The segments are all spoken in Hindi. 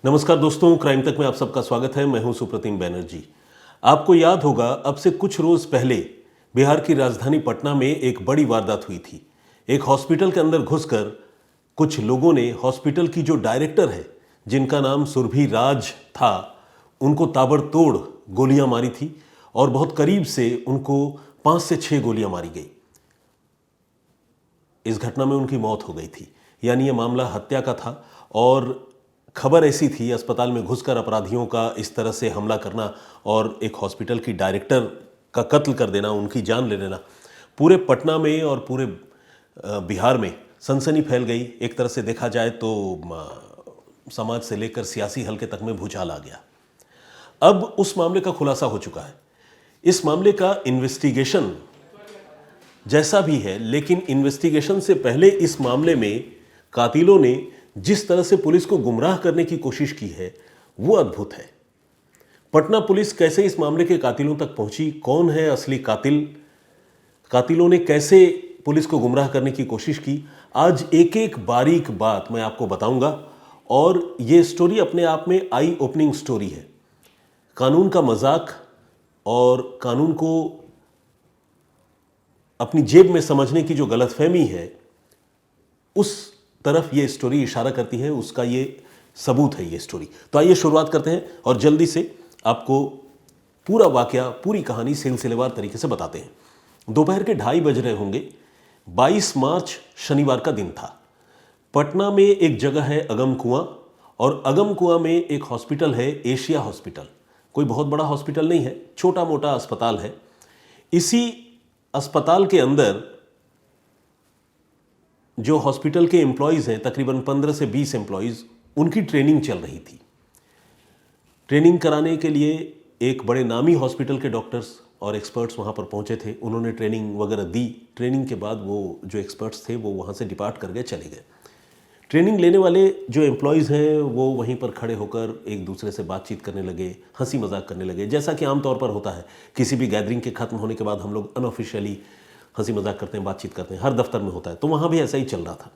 नमस्कार दोस्तों, क्राइम तक में आप सबका स्वागत है। मैं हूं सुप्रतिम बैनर्जी। आपको याद होगा, अब से कुछ रोज पहले बिहार की राजधानी पटना में एक बड़ी वारदात हुई थी। एक हॉस्पिटल के अंदर घुसकर कुछ लोगों ने हॉस्पिटल की जो डायरेक्टर है, जिनका नाम सुरभि राज था, उनको ताबड़तोड़ गोलियां मारी थी और बहुत करीब से उनको 5 से 6 गोलियां मारी गई। इस घटना में उनकी मौत हो गई थी, यानी यह मामला हत्या का था। और खबर ऐसी थी, अस्पताल में घुसकर अपराधियों का इस तरह से हमला करना और एक हॉस्पिटल की डायरेक्टर का कत्ल कर देना, उनकी जान ले लेना, पूरे पटना में और पूरे बिहार में सनसनी फैल गई। एक तरह से देखा जाए तो समाज से लेकर सियासी हलके तक में भूचाल आ गया। अब उस मामले का खुलासा हो चुका है। इस मामले का इन्वेस्टिगेशन जैसा भी है, लेकिन इन्वेस्टिगेशन से पहले इस मामले में कातिलों ने जिस तरह से पुलिस को गुमराह करने की कोशिश की है, वो अद्भुत है। पटना पुलिस कैसे इस मामले के कातिलों तक पहुंची, कौन है असली कातिल, कातिलों ने कैसे पुलिस को गुमराह करने की कोशिश की, आज एक एक बारीक बात मैं आपको बताऊंगा। और ये स्टोरी अपने आप में आई ओपनिंग स्टोरी है। कानून का मजाक और कानून को अपनी जेब में समझने की जो गलतफहमी है, उस तरफ ये स्टोरी इशारा करती है, उसका ये सबूत है ये स्टोरी। तो आइए शुरुआत करते हैं और जल्दी से आपको पूरा वाकया, पूरी कहानी सिलसिलेवार तरीके से बताते हैं। दोपहर के 2:30 बज रहे होंगे। 22 मार्च शनिवार का दिन था। पटना में एक जगह है अगम कुआं, और अगम कुआं में एक हॉस्पिटल है, एशिया हॉस्पिटल। कोई बहुत बड़ा हॉस्पिटल नहीं है, छोटा मोटा अस्पताल है। इसी अस्पताल के अंदर जो हॉस्पिटल के एम्प्लॉयज़ हैं, तकरीबन 15 से 20 एम्प्लॉयज़, उनकी ट्रेनिंग चल रही थी। ट्रेनिंग कराने के लिए एक बड़े नामी हॉस्पिटल के डॉक्टर्स और एक्सपर्ट्स वहाँ पर पहुँचे थे। उन्होंने ट्रेनिंग वगैरह दी। ट्रेनिंग के बाद वो जो एक्सपर्ट्स थे वो वहाँ से डिपार्ट कर गए, चले गए। ट्रेनिंग लेने वाले जो एम्प्लॉयज़ हैं वो वहीं पर खड़े होकर एक दूसरे से बातचीत करने लगे, हंसी मजाक करने लगे, जैसा कि आमतौर पर होता है। किसी भी गैदरिंग के ख़त्म होने के बाद हम लोग अनऑफिशियली हंसी मजाक करते हैं, बातचीत करते हैं, हर दफ्तर में होता है। तो वहाँ भी ऐसा ही चल रहा था।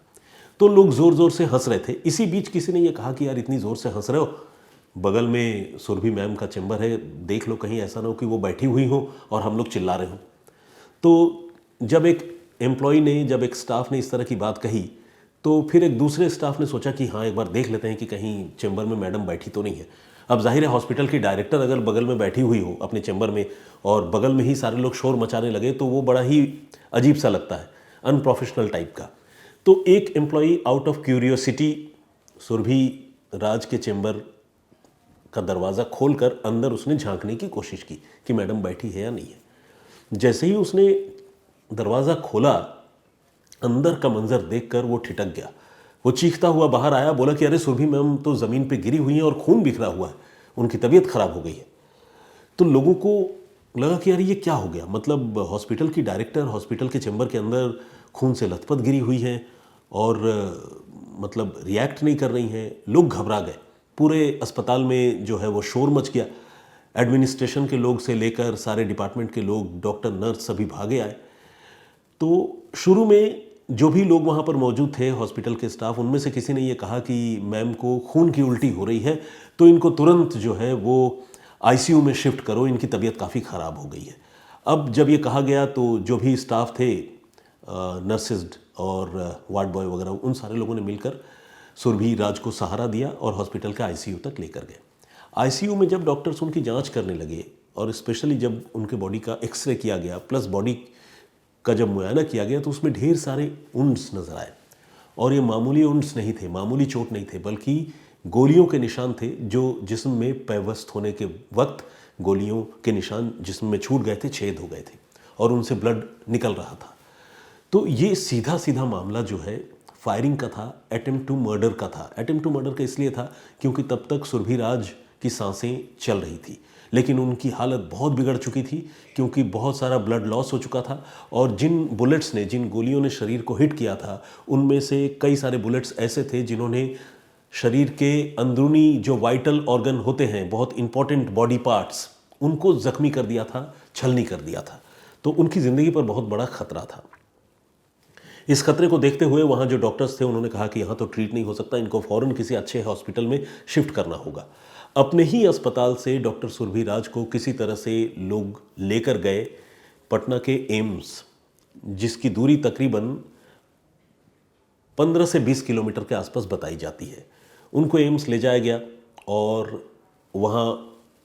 तो लोग ज़ोर ज़ोर से हंस रहे थे। इसी बीच किसी ने ये कहा कि यार, इतनी ज़ोर से हंस रहे हो, बगल में सुरभि मैम का चैम्बर है, देख लो, कहीं ऐसा ना हो कि वो बैठी हुई हो और हम लोग चिल्ला रहे हों। तो जब एक एम्प्लॉय ने, जब एक स्टाफ ने इस तरह की बात कही, तो फिर एक दूसरे स्टाफ ने सोचा कि हाँ, एक बार देख लेते हैं कि कहीं चैम्बर में मैडम बैठी तो नहीं है। अब जाहिर है, हॉस्पिटल की डायरेक्टर अगर बगल में बैठी हुई हो अपने चैम्बर में और बगल में ही सारे लोग शोर मचाने लगे, तो वो बड़ा ही अजीब सा लगता है, अनप्रोफेशनल टाइप का। तो एक employee out of curiosity Surabhi Raj के चैम्बर का दरवाज़ा खोलकर अंदर उसने झांकने की कोशिश की कि मैडम बैठी है या नहीं है। जैसे ही उसने दरवाज़ा खोला, अंदर का मंजर देखकर वो ठिठक गया। वो चीखता हुआ बाहर आया, बोला कि अरे सुरभि मैम तो ज़मीन पे गिरी हुई हैं और खून बिखरा हुआ है, उनकी तबीयत ख़राब हो गई है। तो लोगों को लगा कि यार, ये क्या हो गया, मतलब हॉस्पिटल की डायरेक्टर हॉस्पिटल के चैम्बर के अंदर खून से लथपथ गिरी हुई हैं और मतलब रिएक्ट नहीं कर रही हैं। लोग घबरा गए। पूरे अस्पताल में जो है वो शोर मच गया। एडमिनिस्ट्रेशन के लोग से लेकर सारे डिपार्टमेंट के लोग, डॉक्टर, नर्स, सभी भागे आए। तो शुरू में जो भी लोग वहाँ पर मौजूद थे, हॉस्पिटल के स्टाफ, उनमें से किसी ने ये कहा कि मैम को खून की उल्टी हो रही है, तो इनको तुरंत जो है वो आईसीयू में शिफ्ट करो, इनकी तबीयत काफ़ी ख़राब हो गई है। अब जब ये कहा गया तो जो भी स्टाफ थे, नर्सेज और वार्ड बॉय वगैरह, उन सारे लोगों ने मिलकर सुरभि राज को सहारा दिया और हॉस्पिटल के आईसीयू तक लेकर गए। आईसीयू में जब डॉक्टर्स उनकी जांच करने लगे और स्पेशली जब उनके बॉडी का एक्सरे किया गया, प्लस बॉडी का जब मुआयना किया गया, तो उसमें ढेर सारे वुंड्स नज़र आए। और ये मामूली वुंड्स नहीं थे, मामूली चोट नहीं थे, बल्कि गोलियों के निशान थे, जो जिस्म में पैवस्त होने के वक्त गोलियों के निशान जिस्म में छूट गए थे, छेद हो गए थे और उनसे ब्लड निकल रहा था। तो ये सीधा सीधा मामला जो है फायरिंग का था, अटेम्प्ट टू मर्डर का था। अटेम्प्ट टू मर्डर का इसलिए था क्योंकि तब तक सुरभि राज की सांसें चल रही थी, लेकिन उनकी हालत बहुत बिगड़ चुकी थी क्योंकि बहुत सारा ब्लड लॉस हो चुका था। और जिन बुलेट्स ने, जिन गोलियों ने शरीर को हिट किया था, उनमें से कई सारे बुलेट्स ऐसे थे जिन्होंने शरीर के अंदरूनी जो वाइटल ऑर्गन होते हैं, बहुत इंपॉर्टेंट बॉडी पार्ट्स, उनको ज़ख्मी कर दिया था, छलनी कर दिया था। तो उनकी ज़िंदगी पर बहुत बड़ा खतरा था। इस खतरे को देखते हुए वहाँ जो डॉक्टर्स थे उन्होंने कहा कि यहाँ तो ट्रीट नहीं हो सकता, इनको फ़ौरन किसी अच्छे हॉस्पिटल में शिफ्ट करना होगा। अपने ही अस्पताल से डॉक्टर सुरभि राज को किसी तरह से लोग लेकर गए पटना के एम्स, जिसकी दूरी तकरीबन 15 से 20 किलोमीटर के आसपास बताई जाती है। उनको एम्स ले जाया गया और वहाँ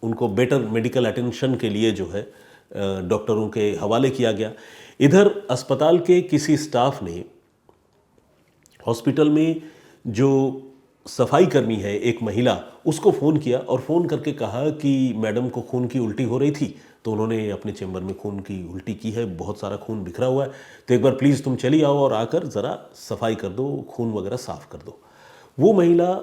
उनको बेटर मेडिकल अटेंशन के लिए जो है डॉक्टरों के हवाले किया गया। इधर अस्पताल के किसी स्टाफ ने हॉस्पिटल में जो सफाई कर्मी है, एक महिला, उसको फ़ोन किया और फ़ोन करके कहा कि मैडम को खून की उल्टी हो रही थी, तो उन्होंने अपने चेंबर में खून की उल्टी की है, बहुत सारा खून बिखरा हुआ है, तो एक बार प्लीज़ तुम चली आओ और आकर ज़रा सफाई कर दो, खून वगैरह साफ़ कर दो। वो महिला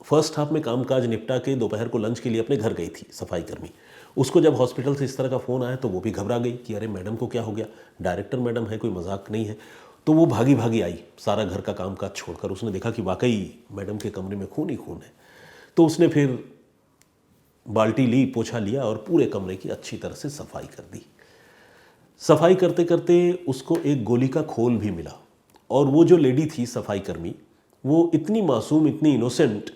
फर्स्ट हाफ में कामकाज निपटा के दोपहर को लंच के लिए अपने घर गई थी, सफाई कर्मी। उसको जब हॉस्पिटल से इस तरह का फ़ोन आया तो वो भी घबरा गई कि अरे मैडम को क्या हो गया, डायरेक्टर मैडम है, कोई मजाक नहीं है। तो वो भागी भागी आई सारा घर का कामकाज छोड़कर। उसने देखा कि वाकई मैडम के कमरे में खून ही खून है। तो उसने फिर बाल्टी ली, पोछा लिया और पूरे कमरे की अच्छी तरह से सफाई कर दी। सफाई करते करते उसको एक गोली का खोल भी मिला और वो जो लेडी थी सफाई कर्मी, वो इतनी मासूम, इतनी इनोसेंट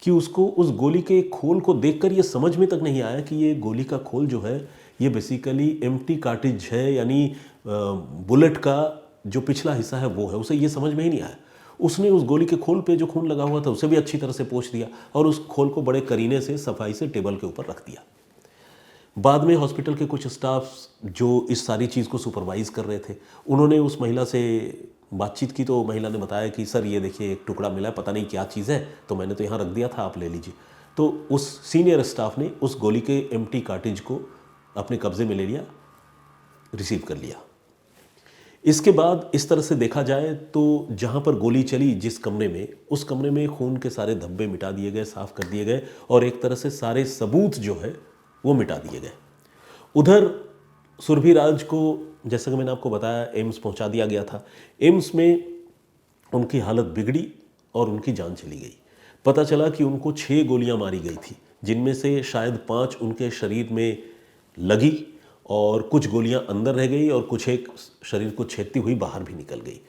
कि उसको उस गोली के खोल को देखकर ये समझ में तक नहीं आया कि ये गोली का खोल जो है ये बेसिकली एम्प्टी कार्ट्रिज है, यानी बुलेट का जो पिछला हिस्सा है वो है। उसे ये समझ में ही नहीं आया। उसने उस गोली के खोल पे जो खून लगा हुआ था उसे भी अच्छी तरह से पोंछ दिया और उस खोल को बड़े करीने से सफाई से टेबल के ऊपर रख दिया। बाद में हॉस्पिटल के कुछ स्टाफ्स जो इस सारी चीज़ को सुपरवाइज़ कर रहे थे, उन्होंने उस महिला से बातचीत की तो महिला ने बताया कि सर ये देखिए एक टुकड़ा मिला है, पता नहीं क्या चीज़ है, तो मैंने तो यहाँ रख दिया था, आप ले लीजिए। तो उस सीनियर स्टाफ ने उस गोली के एम्प्टी कार्ट्रिज को अपने कब्जे में ले लिया, रिसीव कर लिया। इसके बाद इस तरह से देखा जाए तो जहाँ पर गोली चली जिस कमरे में, उस कमरे में खून के सारे धब्बे मिटा दिए गए, साफ़ कर दिए गए और एक तरह से सारे सबूत जो है वो मिटा दिए गए। उधर सुरभि राज को जैसा कि मैंने आपको बताया एम्स पहुंचा दिया गया था। एम्स में उनकी हालत बिगड़ी और उनकी जान चली गई। पता चला कि उनको 6 गोलियां मारी गई थी, जिनमें से शायद 5 उनके शरीर में लगी और कुछ गोलियां अंदर रह गई और कुछ एक शरीर को छेदती हुई बाहर भी निकल गई।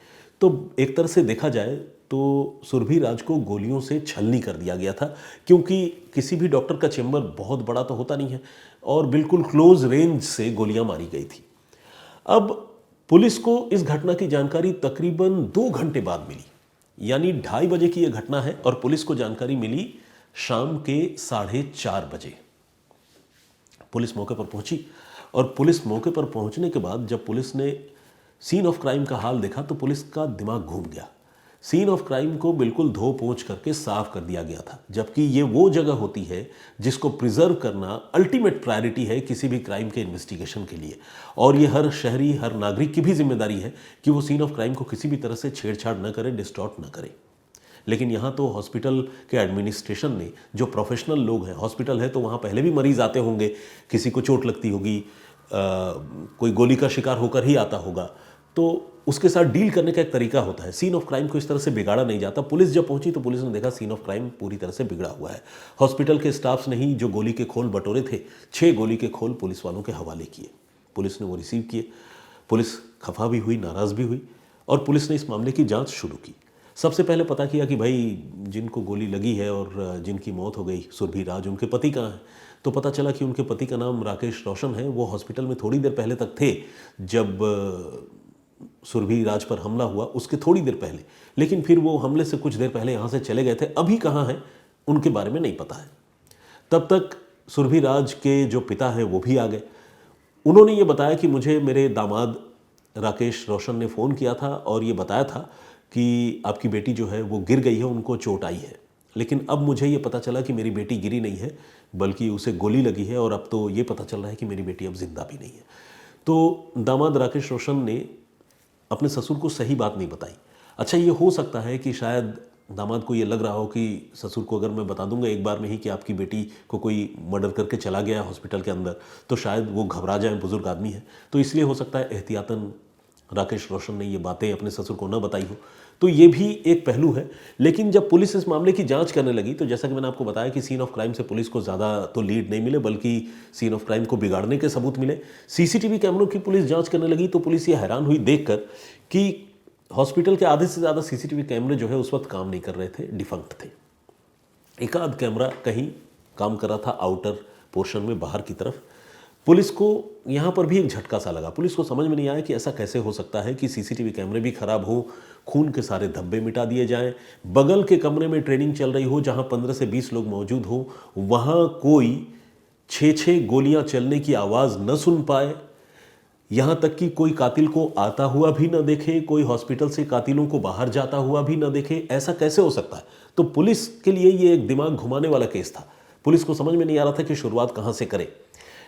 तो एक तरह से देखा जाए तो सुरभि राज को गोलियों से छलनी कर दिया गया था, क्योंकि किसी भी डॉक्टर का चेंबर बहुत बड़ा तो होता नहीं है और बिल्कुल क्लोज रेंज से गोलियां मारी गई थी। अब पुलिस को इस घटना की जानकारी तकरीबन 2 घंटे बाद मिली, यानी 2:30 बजे की यह घटना है और पुलिस को जानकारी मिली शाम के 4:30 बजे। पुलिस मौके पर पहुंची और पुलिस मौके पर पहुंचने के बाद जब पुलिस ने सीन ऑफ क्राइम का हाल देखा तो पुलिस का दिमाग घूम गया। सीन ऑफ क्राइम को बिल्कुल धो पोंछ करके साफ कर दिया गया था, जबकि ये वो जगह होती है जिसको प्रिजर्व करना अल्टीमेट प्रायोरिटी है किसी भी क्राइम के इन्वेस्टिगेशन के लिए। और ये हर शहरी, हर नागरिक की भी जिम्मेदारी है कि वो सीन ऑफ क्राइम को किसी भी तरह से छेड़छाड़ न करे, डिस्टॉर्ट न करे। लेकिन यहाँ तो हॉस्पिटल के एडमिनिस्ट्रेशन ने, जो प्रोफेशनल लोग हैं, हॉस्पिटल है तो वहाँ पहले भी मरीज आते होंगे, किसी को चोट लगती होगी, कोई गोली का शिकार होकर ही आता होगा, तो उसके साथ डील करने का एक तरीका होता है। सीन ऑफ क्राइम को इस तरह से बिगाड़ा नहीं जाता। पुलिस जब पहुंची तो पुलिस ने देखा सीन ऑफ क्राइम पूरी तरह से बिगड़ा हुआ है। हॉस्पिटल के स्टाफ्स ने ही जो गोली के खोल बटोरे थे, 6 गोली के खोल पुलिस वालों के हवाले किए। पुलिस ने वो रिसीव किए। पुलिस खफा भी हुई, नाराज़ भी हुई और पुलिस ने इस मामले की जांच शुरू की। सबसे पहले पता किया कि भाई जिनको गोली लगी है और जिनकी मौत हो गई, सुरभि राज, उनके पति कहाँ हैं। तो पता चला कि उनके पति का नाम राकेश रोशन है। वो हॉस्पिटल में थोड़ी देर पहले तक थे जब सुरभि राज पर हमला हुआ, उसके थोड़ी देर पहले, लेकिन फिर वो हमले से कुछ देर पहले यहाँ से चले गए थे। अभी कहाँ हैं उनके बारे में नहीं पता है। तब तक सुरभि राज के जो पिता हैं वो भी आ गए। उन्होंने ये बताया कि मुझे मेरे दामाद राकेश रोशन ने फ़ोन किया था और ये बताया था कि आपकी बेटी जो है वो गिर गई है, उनको चोट आई है। लेकिन अब मुझे ये पता चला कि मेरी बेटी गिरी नहीं है, बल्कि उसे गोली लगी है और अब तो ये पता चल रहा है कि मेरी बेटी अब जिंदा भी नहीं है। तो दामाद राकेश रोशन ने अपने ससुर को सही बात नहीं बताई। अच्छा, ये हो सकता है कि शायद दामाद को ये लग रहा हो कि ससुर को अगर मैं बता दूंगा एक बार में ही कि आपकी बेटी को कोई मर्डर करके चला गया हॉस्पिटल के अंदर, तो शायद वो घबरा जाए, बुजुर्ग आदमी है। तो इसलिए हो सकता है एहतियातन राकेश रोशन ने ये बातें अपने ससुर को न बताई हो। तो ये भी एक पहलू है। लेकिन जब पुलिस इस मामले की जांच करने लगी तो जैसा कि मैंने आपको बताया कि सीन ऑफ क्राइम से पुलिस को ज़्यादा तो लीड नहीं मिले, बल्कि सीन ऑफ क्राइम को बिगाड़ने के सबूत मिले। सीसीटीवी कैमरों की पुलिस जांच करने लगी तो पुलिस ये हैरान हुई देखकर कि हॉस्पिटल के आधे से ज़्यादा सीसीटीवी कैमरे जो है उस वक्त काम नहीं कर रहे थे, डिफंक्ट थे। एक आध कैमरा कहीं काम कर रहा था आउटर पोर्शन में बाहर की तरफ। पुलिस को यहाँ पर भी एक झटका सा लगा। पुलिस को समझ में नहीं आया कि ऐसा कैसे हो सकता है कि सीसीटीवी कैमरे भी खराब हो, खून के सारे धब्बे मिटा दिए जाएं, बगल के कमरे में ट्रेनिंग चल रही हो जहाँ 15 से 20 लोग मौजूद हो, वहाँ कोई 6-6 गोलियाँ चलने की आवाज़ न सुन पाए, यहाँ तक कि कोई कातिल को आता हुआ भी न देखे, कोई हॉस्पिटल से कातिलों को बाहर जाता हुआ भी न देखे। ऐसा कैसे हो सकता है? तो पुलिस के लिए ये एक दिमाग घुमाने वाला केस था। पुलिस को समझ में नहीं आ रहा था कि शुरुआत कहाँ से करे।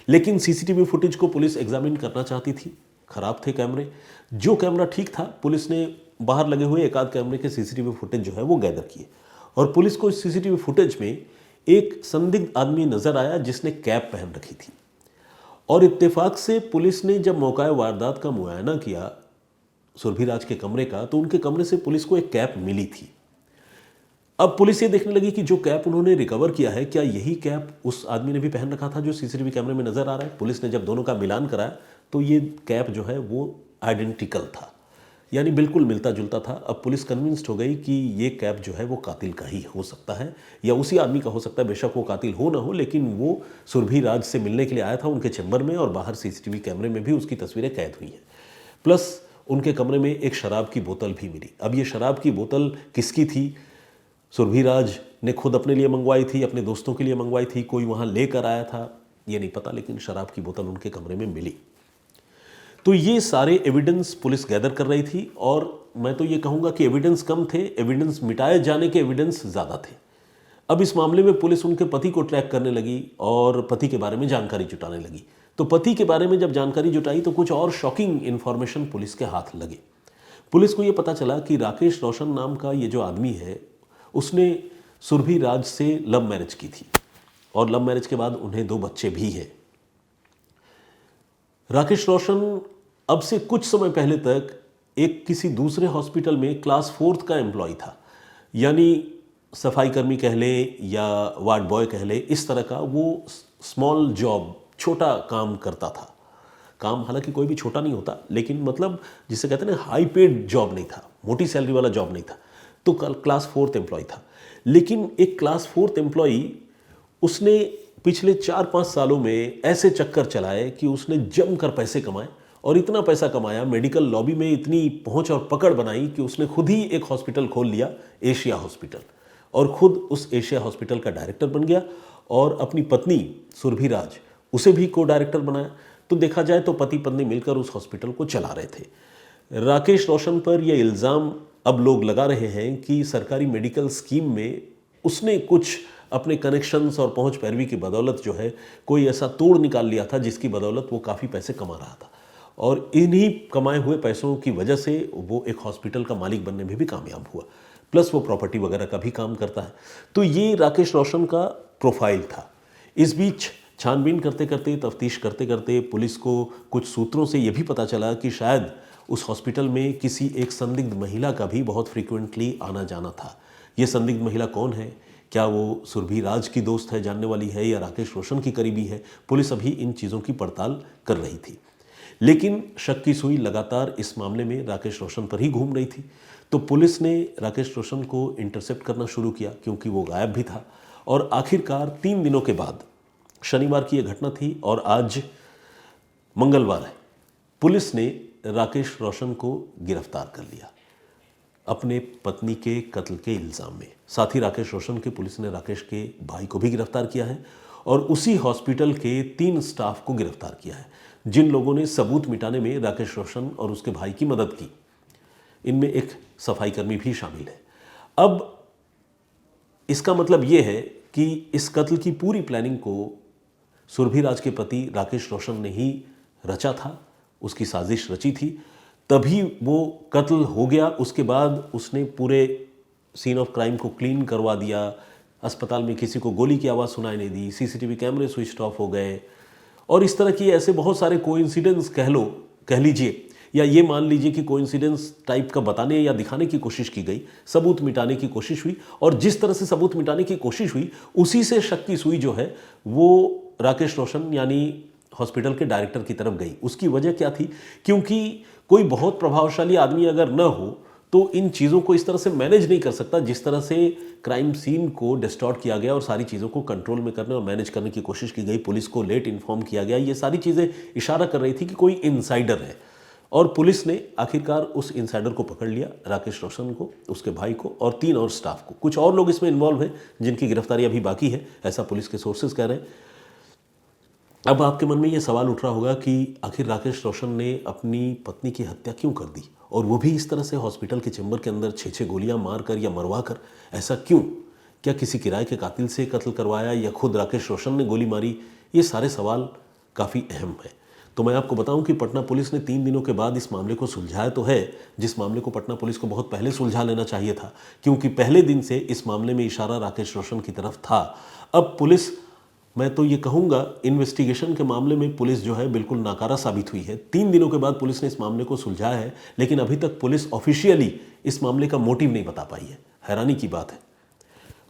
लेकिन सीसीटीवी फुटेज को पुलिस एग्जामिन करना चाहती थी। खराब थे कैमरे। जो कैमरा ठीक था, पुलिस ने बाहर लगे हुए एक आध कैमरे के सीसीटीवी फुटेज जो है वो गैदर किए, और पुलिस को इस सीसीटीवी फुटेज में एक संदिग्ध आदमी नजर आया जिसने कैप पहन रखी थी। और इत्तेफाक से पुलिस ने जब मौका वारदात का मुआयना किया सुरभिराज के कमरे का, तो उनके कमरे से पुलिस को एक कैप मिली थी। अब पुलिस ये देखने लगी कि जो कैप उन्होंने रिकवर किया है, क्या यही कैप उस आदमी ने भी पहन रखा था जो सीसीटीवी कैमरे में नजर आ रहा है। पुलिस ने जब दोनों का मिलान कराया तो ये कैप जो है वो आइडेंटिकल था, यानी बिल्कुल मिलता जुलता था। अब पुलिस कन्विंस्ड हो गई कि ये कैप जो है वो कातिल का ही हो सकता है, या उसी आदमी का हो सकता है। बेशक वो कातिल हो ना हो, लेकिन वो सुरभिराज से मिलने के लिए आया था उनके चैम्बर में, और बाहर सीसीटीवी कैमरे में भी उसकी तस्वीरें कैद हुई हैं। प्लस उनके कमरे में एक शराब की बोतल भी मिली। अब ये शराब की बोतल किसकी थी? सुरभिराज ने खुद अपने लिए मंगवाई थी, अपने दोस्तों के लिए मंगवाई थी, कोई वहाँ लेकर आया था, ये नहीं पता, लेकिन शराब की बोतल उनके कमरे में मिली। तो ये सारे एविडेंस पुलिस गैदर कर रही थी, और मैं तो ये कहूँगा कि एविडेंस कम थे, एविडेंस मिटाए जाने के एविडेंस ज़्यादा थे। अब इस मामले में पुलिस उनके पति को ट्रैक करने लगी और पति के बारे में जानकारी जुटाने लगी। तो पति के बारे में जब जानकारी जुटाई तो कुछ और शॉकिंग इन्फॉर्मेशन पुलिस के हाथ लगे। पुलिस को ये पता चला कि राकेश रोशन नाम का ये जो आदमी है, उसने सुरभिराज से लव मैरिज की थी, और लव मैरिज के बाद उन्हें 2 बच्चे भी हैं। राकेश रोशन अब से कुछ समय पहले तक एक किसी दूसरे हॉस्पिटल में क्लास 4th का एम्प्लॉय था, यानी सफाई कर्मी कह ले या वार्ड बॉय कह ले, इस तरह का वो स्मॉल जॉब, छोटा काम करता था। काम हालांकि कोई भी छोटा नहीं होता, लेकिन मतलब जिसे कहते हैं ना, हाई पेड जॉब नहीं था, मोटी सैलरी वाला जॉब नहीं था। तो क्लास 4th एम्प्लॉय था। लेकिन एक क्लास 4th एम्प्लॉय, उसने पिछले 4-5 सालों में ऐसे चक्कर चलाए कि उसने जमकर पैसे कमाए, और इतना पैसा कमाया, मेडिकल लॉबी में इतनी पहुंच और पकड़ बनाई कि उसने खुद ही एक हॉस्पिटल खोल लिया, एशिया हॉस्पिटल, और खुद उस एशिया हॉस्पिटल का डायरेक्टर बन गया, और अपनी पत्नी सुरभिराज, उसे भी को डायरेक्टर बनाया। तो देखा जाए तो पति पत्नी मिलकर उस हॉस्पिटल को चला रहे थे। राकेश रोशन पर यह इल्ज़ाम अब लोग लगा रहे हैं कि सरकारी मेडिकल स्कीम में उसने कुछ अपने कनेक्शंस और पहुंच पैरवी की बदौलत जो है कोई ऐसा तोड़ निकाल लिया था जिसकी बदौलत वो काफ़ी पैसे कमा रहा था, और इन्हीं कमाए हुए पैसों की वजह से वो एक हॉस्पिटल का मालिक बनने में भी कामयाब हुआ। प्लस वो प्रॉपर्टी वगैरह का भी काम करता है। तो ये राकेश रोशन का प्रोफाइल था। इस बीच छानबीन करते करते, तफ्तीश करते करते पुलिस को कुछ सूत्रों से ये भी पता चला कि शायद उस हॉस्पिटल में किसी एक संदिग्ध महिला का भी बहुत फ्रीक्वेंटली आना जाना था। ये संदिग्ध महिला कौन है? क्या वो सुरभिराज की दोस्त है, जानने वाली है, या राकेश रोशन की करीबी है? पुलिस अभी इन चीज़ों की पड़ताल कर रही थी। लेकिन शक की सुई लगातार इस मामले में राकेश रोशन पर ही घूम रही थी। तो पुलिस ने राकेश रोशन को इंटरसेप्ट करना शुरू किया, क्योंकि वो गायब भी था। और आखिरकार 3 दिनों के बाद, शनिवार की यह घटना थी और आज मंगलवार है, पुलिस ने राकेश रोशन को गिरफ्तार कर लिया अपने पत्नी के कत्ल के इल्ज़ाम में। साथ ही राकेश रोशन के पुलिस ने राकेश के भाई को भी गिरफ्तार किया है, और उसी हॉस्पिटल के 3 स्टाफ को गिरफ्तार किया है जिन लोगों ने सबूत मिटाने में राकेश रोशन और उसके भाई की मदद की। इनमें एक सफाई कर्मी भी शामिल है। अब इसका मतलब यह है कि इस कत्ल की पूरी प्लानिंग को सुरभिराज के पति राकेश रोशन ने ही रचा था, उसकी साजिश रची थी, तभी वो कत्ल हो गया। उसके बाद उसने पूरे सीन ऑफ क्राइम को क्लीन करवा दिया, अस्पताल में किसी को गोली की आवाज़ सुनाई नहीं दी, सीसीटीवी कैमरे स्विच ऑफ हो गए, और इस तरह की ऐसे बहुत सारे कोइंसिडेंस कह लीजिए, या ये मान लीजिए कि कोइंसिडेंस टाइप का बताने या दिखाने की कोशिश की गई, सबूत मिटाने की कोशिश हुई, और जिस तरह से सबूत मिटाने की कोशिश हुई उसी से शक की सुई जो है वो राकेश रोशन यानी हॉस्पिटल के डायरेक्टर की तरफ गई। उसकी वजह क्या थी? क्योंकि कोई बहुत प्रभावशाली आदमी अगर न हो तो इन चीज़ों को इस तरह से मैनेज नहीं कर सकता जिस तरह से क्राइम सीन को डिस्टॉर्ट किया गया और सारी चीज़ों को कंट्रोल में करने और मैनेज करने की कोशिश की गई। पुलिस को लेट इन्फॉर्म किया गया। ये सारी चीज़ें इशारा कर रही थी कि कोई इनसाइडर है, और पुलिस ने आखिरकार उस इनसाइडर को पकड़ लिया, राकेश रोशन को, उसके भाई को और 3 और स्टाफ को। कुछ और लोग इसमें इन्वॉल्व हैं जिनकी गिरफ्तारी अभी बाकी है, ऐसा पुलिस के सोर्सेज कह रहे हैं। अब आपके मन में ये सवाल उठ रहा होगा कि आखिर राकेश रोशन ने अपनी पत्नी की हत्या क्यों कर दी, और वो भी इस तरह से हॉस्पिटल के चैम्बर के अंदर 6-6 गोलियां मारकर या मरवा कर। ऐसा क्यों? क्या किसी किराए के कातिल से कत्ल करवाया या खुद राकेश रोशन ने गोली मारी? ये सारे सवाल काफ़ी अहम हैं। तो मैं आपको बताऊं कि पटना पुलिस ने 3 दिनों के बाद इस मामले को सुलझाया तो है, जिस मामले को पटना पुलिस को बहुत पहले सुलझा लेना चाहिए था, क्योंकि पहले दिन से इस मामले में इशारा राकेश रोशन की तरफ था। अब पुलिस, मैं तो ये कहूँगा, इन्वेस्टिगेशन के मामले में पुलिस जो है बिल्कुल नाकारा साबित हुई है। 3 दिनों के बाद पुलिस ने इस मामले को सुलझाया है, लेकिन अभी तक पुलिस ऑफिशियली इस मामले का मोटिव नहीं बता पाई है। हैरानी की बात है,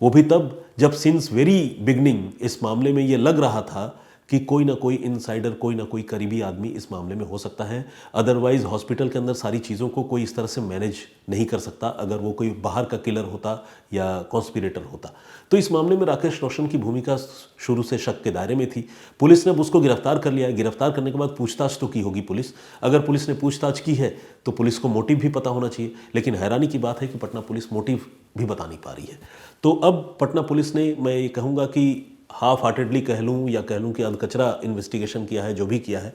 वो भी तब जब सिंस वेरी बिगनिंग इस मामले में ये लग रहा था कि कोई ना कोई इनसाइडर, कोई ना कोई करीबी आदमी इस मामले में हो सकता है। अदरवाइज हॉस्पिटल के अंदर सारी चीज़ों को कोई इस तरह से मैनेज नहीं कर सकता अगर वो कोई बाहर का किलर होता या कॉन्स्पिरेटर होता। तो इस मामले में राकेश रोशन की भूमिका शुरू से शक के दायरे में थी। पुलिस ने अब उसको गिरफ्तार कर लिया है। गिरफ्तार करने के बाद पूछताछ तो की होगी पुलिस। अगर पुलिस ने पूछताछ की है तो पुलिस को मोटिव भी पता होना चाहिए, लेकिन हैरानी की बात है कि पटना पुलिस मोटिव भी बता नहीं पा रही है। तो अब पटना पुलिस ने, मैं ये कहूँगा कि हाफ हार्टेडली कह लूँ या कह लूँ कि अधकचरा इन्वेस्टिगेशन किया है, जो भी किया है,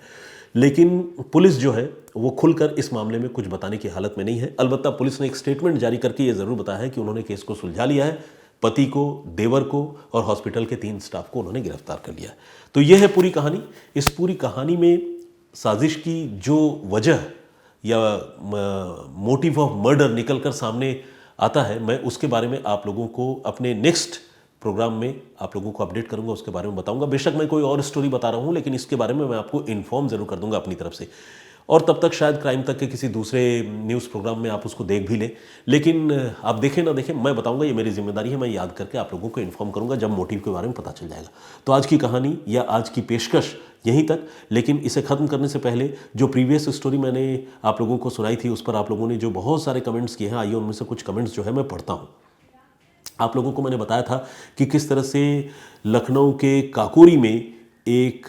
लेकिन पुलिस जो है वो खुलकर इस मामले में कुछ बताने की हालत में नहीं है। अलबत्ता पुलिस ने एक स्टेटमेंट जारी करके ये ज़रूर बताया है कि उन्होंने केस को सुलझा लिया है, पति को, देवर को और हॉस्पिटल के 3 स्टाफ को उन्होंने गिरफ्तार कर लिया है। तो ये है पूरी कहानी। इस पूरी कहानी में साजिश की जो वजह या मोटिव ऑफ मर्डर निकल कर सामने आता है, मैं उसके बारे में आप लोगों को अपने नेक्स्ट प्रोग्राम में आप लोगों को अपडेट करूंगा, उसके बारे में बताऊंगा। बेशक मैं कोई और स्टोरी बता रहा हूं, लेकिन इसके बारे में मैं आपको इन्फॉर्म जरूर कर दूंगा अपनी तरफ से। और तब तक शायद क्राइम तक के किसी दूसरे न्यूज़ प्रोग्राम में आप उसको देख भी लें, लेकिन आप देखें ना देखें, मैं बताऊंगा, ये मेरी जिम्मेदारी है। मैं याद करके आप लोगों को इन्फॉर्म करूंगा जब मोटिव के बारे में पता चल जाएगा। तो आज की कहानी या आज की पेशकश यहीं तक, लेकिन इसे ख़त्म करने से पहले जो प्रीवियस स्टोरी मैंने आप लोगों को सुनाई थी, उस पर आप लोगों ने जो बहुत सारे कमेंट्स किए हैं, आइए उनमें से कुछ कमेंट्स जो है मैं पढ़ता हूँ। आप लोगों को मैंने बताया था कि किस तरह से लखनऊ के काकोरी में एक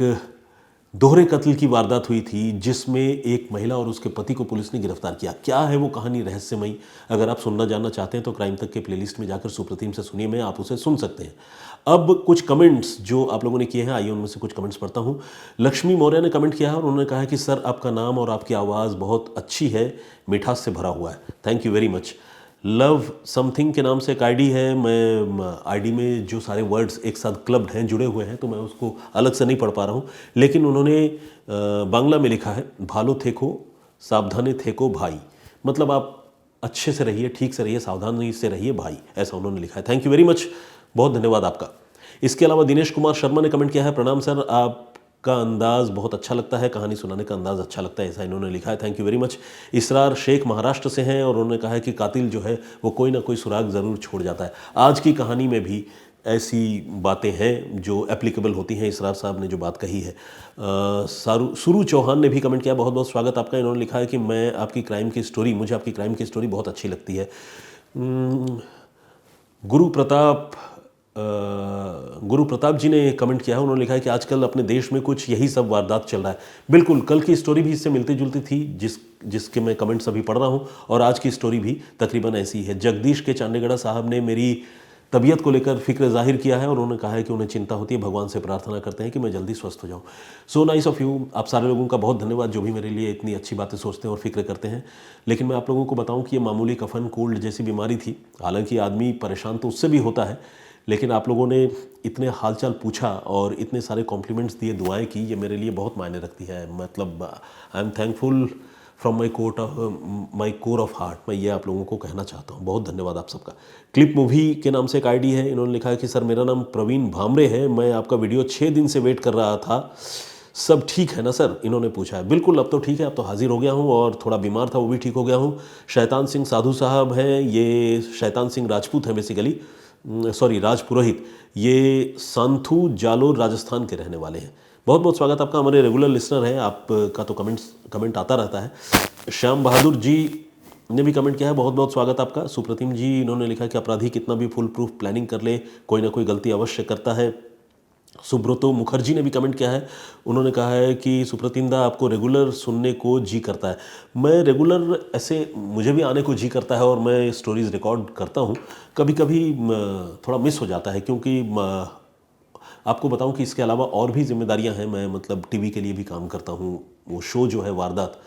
दोहरे कत्ल की वारदात हुई थी, जिसमें एक महिला और उसके पति को पुलिस ने गिरफ्तार किया। क्या है वो कहानी रहस्यमयी? अगर आप सुनना जानना चाहते हैं तो क्राइम तक के प्लेलिस्ट में जाकर सुप्रतिम से सुनिए, मैं आप उसे सुन सकते हैं। अब कुछ कमेंट्स जो आप लोगों ने किए हैं, आइए उनमें से कुछ कमेंट्स पढ़ता हूँ। लक्ष्मी मौर्य ने कमेंट किया है और उन्होंने कहा है कि सर आपका नाम और आपकी आवाज़ बहुत अच्छी है, मिठास से भरा हुआ है। Thank you very much. Love something के नाम से एक आईडी है। मैं आईडी में जो सारे वर्ड्स एक साथ क्लब्ड हैं, जुड़े हुए हैं, तो मैं उसको अलग से नहीं पढ़ पा रहा हूँ, लेकिन उन्होंने बांग्ला में लिखा है, भालो थेको सावधानी थेको भाई, मतलब आप अच्छे से रहिए, ठीक से रहिए, सावधानी से रहिए भाई, ऐसा उन्होंने लिखा है। थैंक यू वेरी मच, बहुत धन्यवाद आपका। इसके अलावा दिनेश कुमार शर्मा ने कमेंट किया है, प्रणाम सर, आपका अंदाज़ बहुत अच्छा लगता है, कहानी सुनाने का अंदाज़ अच्छा लगता है, ऐसा इन्होंने लिखा है। Thank you very much. Israr Shaikh Maharashtra से हैं और उन्होंने कहा है कि कातिल जो है वो कोई ना कोई सुराग ज़रूर छोड़ जाता है। आज की कहानी में भी ऐसी बातें हैं जो एप्लीकेबल होती हैं। इसरार साहब ने जो बात कही है। सुरू चौहान ने भी कमेंट किया, बहुत बहुत स्वागत आपका। इन्होंने लिखा है कि मुझे आपकी क्राइम की स्टोरी बहुत अच्छी लगती है। गुरु प्रताप जी ने कमेंट किया है, उन्होंने लिखा है कि आजकल अपने देश में कुछ यही सब वारदात चल रहा है। बिल्कुल, कल की स्टोरी भी इससे मिलती जुलती थी जिसके मैं कमेंट्स अभी पढ़ रहा हूँ, और आज की स्टोरी भी तकरीबन ऐसी ही है। जगदीश के चांडेगढ़ा साहब ने मेरी तबीयत को लेकर फिक्र जाहिर किया है और उन्होंने कहा है कि उन्हें चिंता होती है, भगवान से प्रार्थना करते हैं कि मैं जल्दी स्वस्थ हो जाऊं। So nice of you. आप सारे लोगों का बहुत धन्यवाद जो भी मेरे लिए इतनी अच्छी बातें सोचते हैं और फिक्र करते हैं। लेकिन मैं आप लोगों को बताऊं कि ये मामूली कफन कोल्ड जैसी बीमारी थी। हालांकि आदमी परेशान तो उससे भी होता है, लेकिन आप लोगों ने इतने हालचाल पूछा और इतने सारे कॉम्प्लीमेंट्स दिए, दुआएं की, ये मेरे लिए बहुत मायने रखती है। मतलब I am thankful from my core of heart. मैं ये आप लोगों को कहना चाहता हूँ। बहुत धन्यवाद आप सबका। क्लिप मूवी के नाम से एक आईडी है, इन्होंने लिखा है कि सर मेरा नाम प्रवीण भामरे है, मैं आपका वीडियो 6 दिन से वेट कर रहा था, सब ठीक है ना सर, इन्होंने पूछा है। बिल्कुल, अब तो ठीक है, अब तो हाजिर हो गया हूँ और थोड़ा बीमार था वो भी ठीक हो गया हूँ। शैतान सिंह साधु साहब हैं, ये शैतान सिंह राजपूत हैं बेसिकली, सॉरी राजपुरोहित, ये सांथू जालोर राजस्थान के रहने वाले हैं। बहुत बहुत स्वागत आपका, हमारे रेगुलर लिसनर हैं, आपका तो कमेंट आता रहता है। श्याम बहादुर जी ने भी कमेंट किया है, बहुत बहुत स्वागत आपका। सुप्रतिम जी, इन्होंने लिखा कि अपराधी कितना भी फुल प्रूफ प्लानिंग कर ले, कोई ना कोई गलती अवश्य करता है। सुब्रतो मुखर्जी ने भी कमेंट किया है, उन्होंने कहा है कि सुप्रतिम दा, आपको रेगुलर सुनने को जी करता है। मैं रेगुलर ऐसे मुझे भी आने को जी करता है और मैं स्टोरीज़ रिकॉर्ड करता हूँ। कभी कभी थोड़ा मिस हो जाता है, क्योंकि आपको बताऊं कि इसके अलावा और भी जिम्मेदारियां हैं। मैं मतलब टीवी के लिए भी काम करता हूं, वो शो जो है वारदात,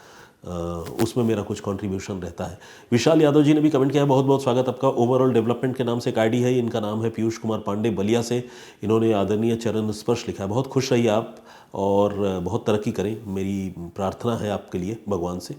उसमें मेरा कुछ कंट्रीब्यूशन रहता है। विशाल यादव जी ने भी कमेंट किया है, बहुत बहुत स्वागत आपका। ओवरऑल डेवलपमेंट के नाम से एक आईडी है, इनका नाम है पीयूष कुमार पांडे बलिया से। इन्होंने आदरणीय चरण स्पर्श लिखा है। बहुत खुश रहिए आप और बहुत तरक्की करें, मेरी प्रार्थना है आपके लिए भगवान से।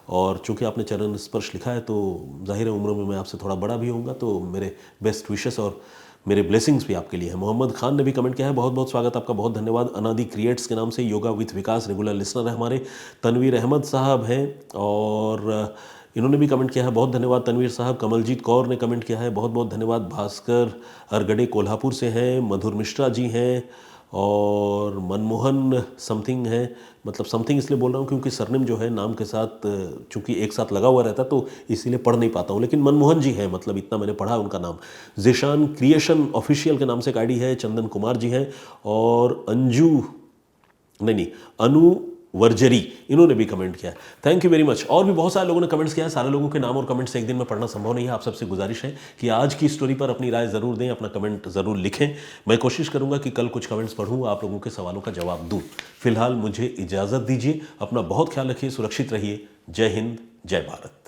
और चूँकि आपने चरण स्पर्श लिखा है तो जाहिर है उम्र में मैं आपसे थोड़ा बड़ा भी होऊंगा, तो मेरे बेस्ट विशेस और मेरे ब्लेसिंग्स भी आपके लिए हैं। मोहम्मद खान ने भी कमेंट किया है, बहुत बहुत स्वागत आपका, बहुत धन्यवाद। अनादि क्रिएट्स के नाम से yoga with Vikas regular listener है हमारे। तनवीर अहमद साहब हैं और इन्होंने भी कमेंट किया है, बहुत धन्यवाद तनवीर साहब। कमलजीत कौर ने कमेंट किया है, बहुत बहुत धन्यवाद। भास्कर अरगड़े कोल्हापुर से हैं। मधुर मिश्रा जी हैं और मनमोहन समथिंग है, मतलब समथिंग इसलिए बोल रहा हूँ क्योंकि सरनेम जो है नाम के साथ चूंकि एक साथ लगा हुआ रहता तो इसीलिए पढ़ नहीं पाता हूँ, लेकिन मनमोहन जी हैं, मतलब इतना मैंने पढ़ा उनका नाम। जिशान क्रिएशन ऑफिशियल के नाम से एक आईडी है। चंदन कुमार जी हैं और अनु वर्जरी, इन्होंने भी कमेंट किया है। Thank you very much. और भी बहुत सारे लोगों ने कमेंट्स किया है। सारे लोगों के नाम और कमेंट्स एक दिन में पढ़ना संभव नहीं है। आप सबसे गुजारिश है कि आज की स्टोरी पर अपनी राय ज़रूर दें, अपना कमेंट ज़रूर लिखें। मैं कोशिश करूंगा कि कल कुछ कमेंट्स पढ़ूँ, आप लोगों के सवालों का जवाब दूँ। फिलहाल मुझे इजाज़त दीजिए, अपना बहुत ख्याल रखिए, सुरक्षित रहिए। जय हिंद, जय भारत।